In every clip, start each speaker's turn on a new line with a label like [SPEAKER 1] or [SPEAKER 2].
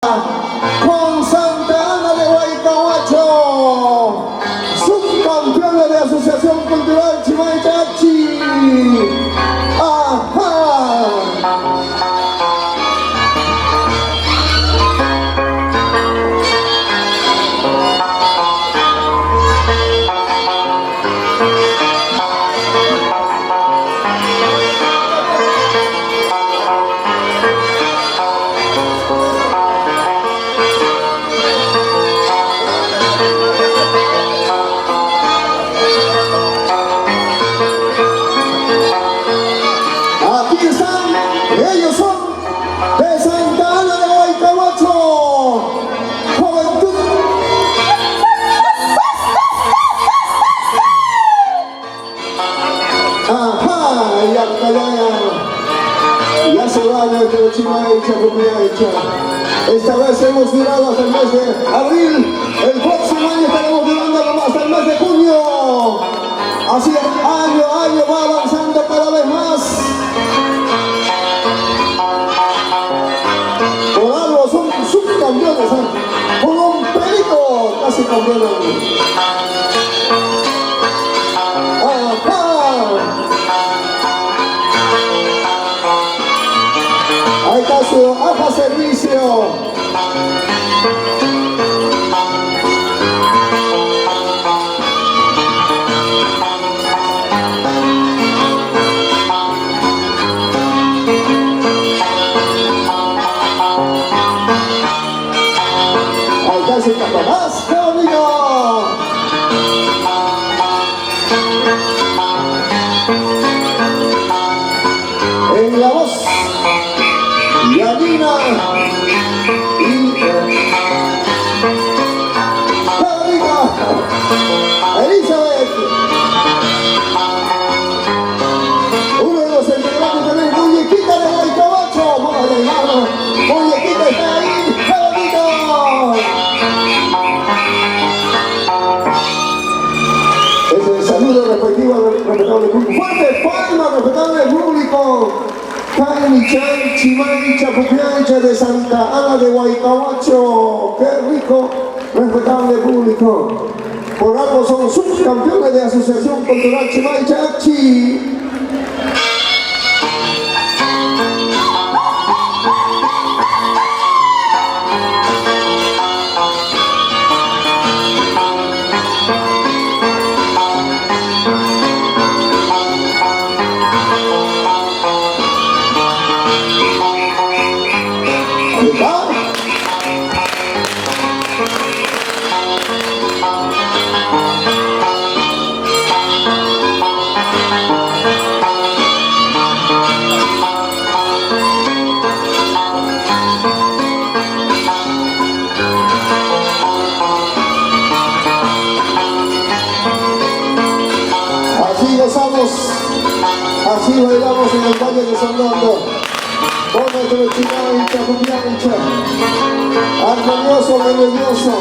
[SPEAKER 1] con Santa Ana de Huaycahuacho, subcampeona de Asociación Cultural Chimaychachi. ¡Ajá! Ellos son de Santa Ana de Huaycahuacho, Juventud. Ajá, ya se va nuestro Chimaycha, Pumaycha. Esta vez hemos durado hasta el mes de abril. El próximo año estaremos durando hasta el mes de junio. Así año a año va avanzando cada vez más. Por algo son subcampeones, ¿eh? Con un pelito casi campeones. Ahí está su AFA Servicio. Ahí está su capataz, Claudio. En la voz, Yanina y Federica Elizabeth. Uno de los integrantes también, Muñequita de Huaycahuacho. Vamos a dejarlo. Muñequita está ahí, Federica. Ese saludo respectivo al respetable público. Fuerte palma, respetable público. Caimichan, Chimaycha, Pumaycha de Santa Ana de Huaycahuacho. ¡Qué rico, respetable público! Por algo son subcampeones de Asociación Cultural Chimaychachi. Así bailamos en el Valle de San Londo, con nuestro Chimaycha, Pumaycha, armonioso, melodioso,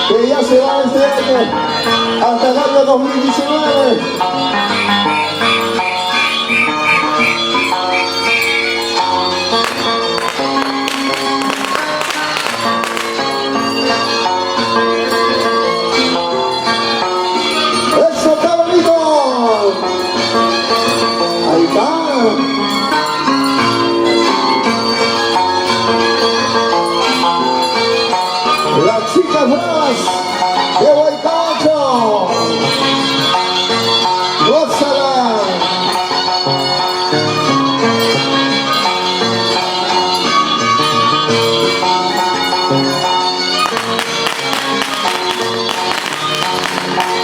[SPEAKER 1] que ya se va este año hasta el año 2019. Las chicas bravas de Huaycahuacho, gózala.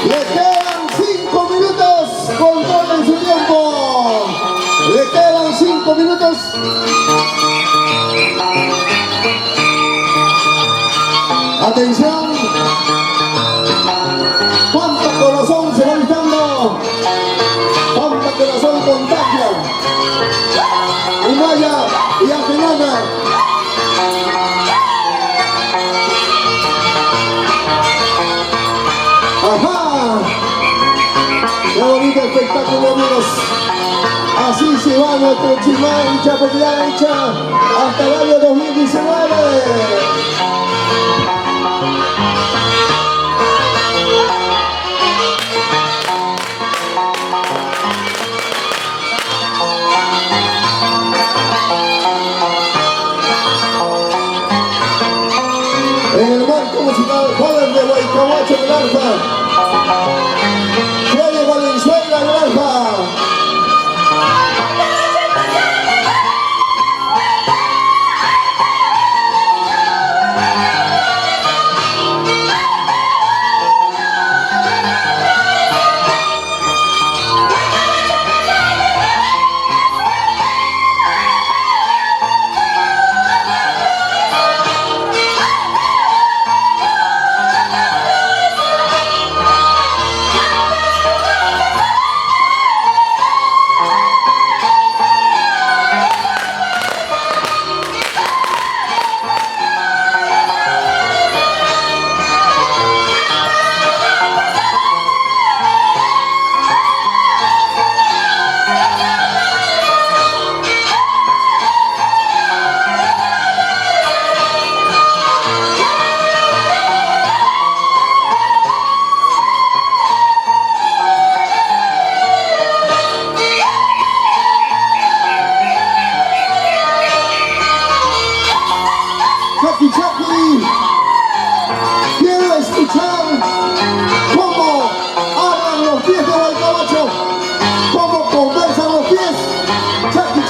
[SPEAKER 1] Le quedan 5 minutos, controlen su tiempo. Le quedan 5 minutos. Atención, Pampa Corazón se va gritando, Pampa Corazón contagia, Humaya y Atenana. Ajá, qué bonito espectáculo, amigos. Así se va nuestro Chimay Chapopiancha hasta el año 2019. En el marco musical joven de Huaycahuacho del Arpa, Freddy Valenzuela del Arpa. Chucky, quiero escuchar cómo hablan los pies de Huaycahuacho, cómo conversan los pies. Chucky.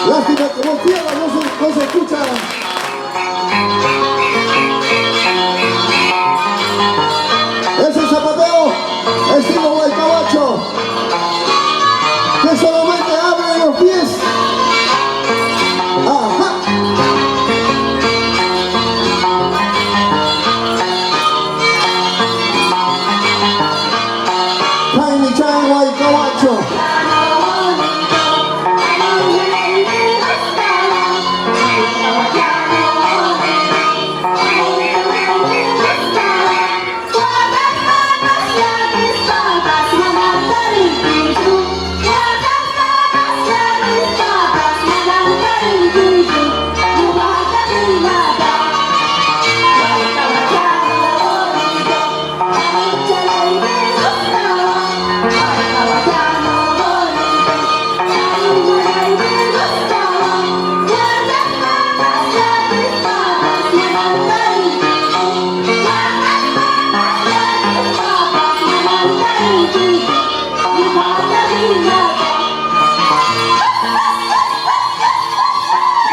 [SPEAKER 1] Lástima que los pies no se escuchan. Es el zapateo estilo Huaycahuacho, que solamente abren los pies. Ajá. Jaime Chan Huaycahuacho.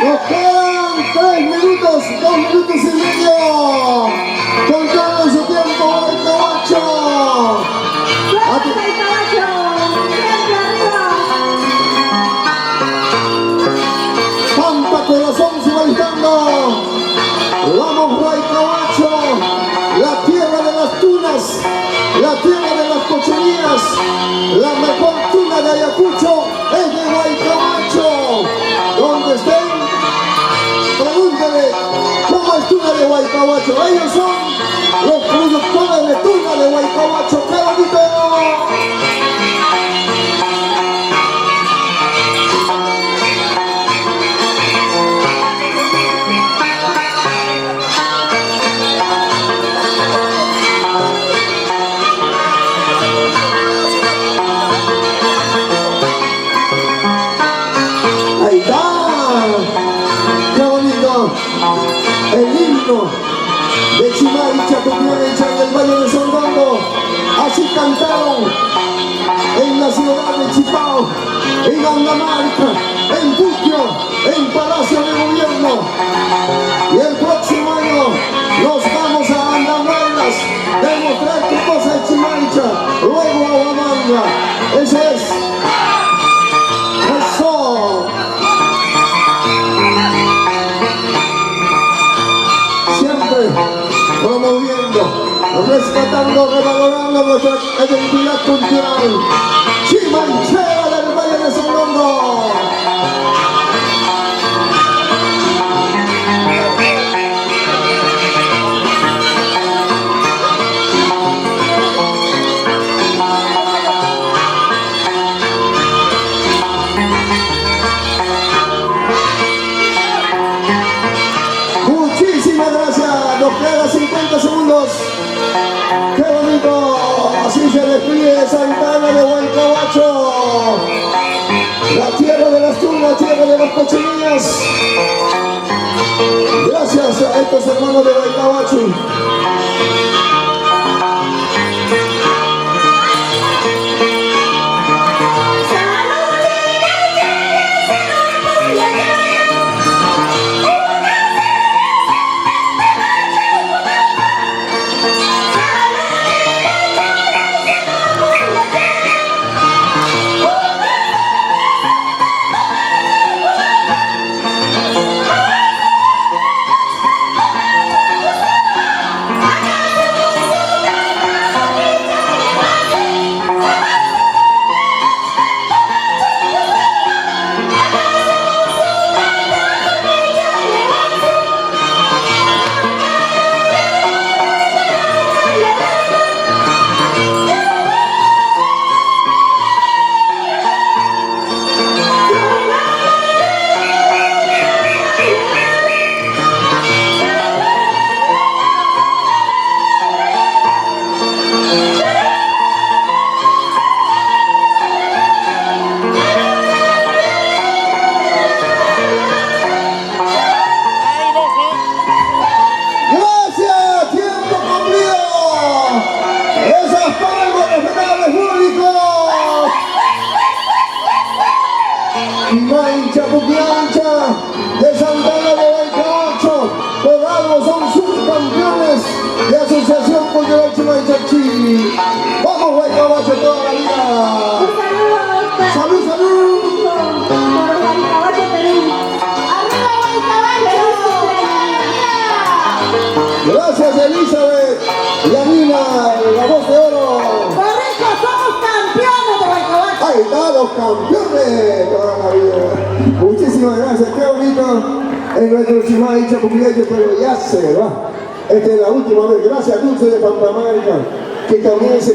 [SPEAKER 1] Nos quedan 3 minutos, 2 minutos y medio. Contando su tiempo, Huaycahuacho. Pampa corazón se va gritando. Vamos Huaycahuacho, la tierra de las tunas, la tierra de las cocherías. La mejor tuna de Ayacucho es de Huaycahuacho. Donde estén, pregúntale cómo es tuna de Huaycahuacho. Ellos son los productores de tuna de Huaycahuacho. ¡Qué bonito! Ahí está. ¡Qué bonito! El himno de Chimay Chapopiancha en el Valle de Sondondo. Así cantaron en la ciudad de Chipao, en Andamarca, en Puquio, en Palacio de Gobierno. Y el próximo año nos vamos a Andahuaylas, demostrar qué cosa es Chimaycha, luego a Huamanga. Eso es. Eso. Siempre promoviendo, rescatando, revalorando nuestra identidad cultural chimanchera del Valle de Sondondo. 30 segundos. ¡Qué bonito! Así se despide Santa Ana de Huaycabacho. La tierra de las tunas, tierra de las cochinillas. Gracias a estos hermanos de Huaycabacho. Chapuquiancha de Santa Ana de Huaycabacho, por algo son subcampeones de Asociación Cultural Chimaychachi. Vamos Huaycabacho toda la vida. Salud, salud. Gracias Elizabeth, Yanina, la voz de oro.
[SPEAKER 2] Correcto, somos campeones de Huaycabacho.
[SPEAKER 1] Ahí están los campeones toda la vida. Muchísimas gracias, qué bonito en nuestro Chimay Chapuquiancha, pero ya se va. Esta es la última vez. Gracias Dulce de Pampamarca, que también se